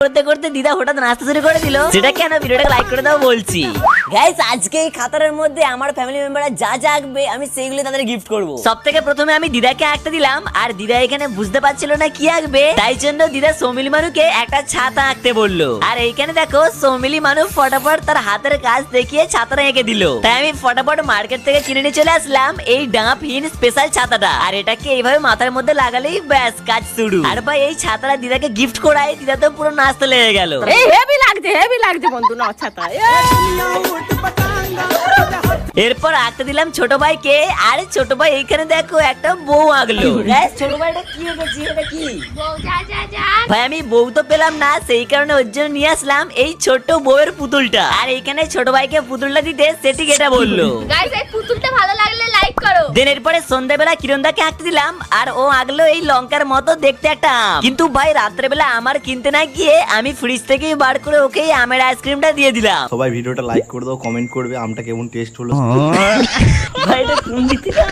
করতে করতে দিদা হঠাৎ নাচতে শুরু করে দিল। সেটা কেন, ভিডিওটাকে লাইক করে দাও বলছি। গাইস আজকে এই খাতারের মধ্যে আমার ফ্যামিলি মেম্বাররা যা যা আঁকবে আমি সেইগুলো তাদের গিফট করব। সবথেকে প্রথমে আমি দিদাকে আঁকতে দিলাম, আর দিদা এখানে বুঝতে পারছিল না কি আঁকবে, তাই জন্য দিদা সৌমিলি মানুকে একটা ছাতা আঁকতে বললো। আর এইখানে দেখো সৌমিলি মানু ফটাফট তার হাতের কাজ দেখিয়ে ছাতাটা এঁকে দিল। তাই আমি ফটাফট মার্কেট থেকে কিনে নিয়ে চলে আসলাম এই ডাঙাফিন স্পেশাল ছাতাটা। আর এটাকে এইভাবে মাথার মধ্যে লাগালেই ব্যাস কাজ শুরু। আর ভাই এই ছাতাটা দিদাকে গিফট করাই দিদা তো পুরো নাচতে লেগে গেল। এই হেভি লাগছে বন্ধু না ছাতা। এরপর আঁকতে দিলাম ছোট ভাইকে। আরে ছোট ভাই এইখানে দেখো একটা বউ আঁকলো। গাইস ছোট ভাইটা কি এঁকেছি, এটা কি? ভাই আমি বউ তো পেলাম না, সেই কারণে ওর জন্য নিয়ে আসলাম এই ছোট্ট বউয়ের পুতুলটা। আর এইখানে ছোট ভাইকে পুতুলটা দিতে সেটি এটা বললো। গাইস এই পুতুলটা ভালো লাগলে লাইক করো। দেন এরপরে সন্ধ্যাবেলা কিরণদাকে আঁকতে দিলাম, আর ও আঁকলো এই লঙ্কার মতো দেখতে একটা আম। কিন্তু ভাই রাত্রেবেলা আমার কিনতে না গিয়ে আমি ফ্রিজ থেকেই বার করে ওকে এই আমের আইসক্রিমটা দিয়ে দিলাম। সবাই ভিডিওটা লাইক করে দাও, কমেন্ট করবে আমটা কেমন টেস্ট হলো। ভাই এটা কোন দিকে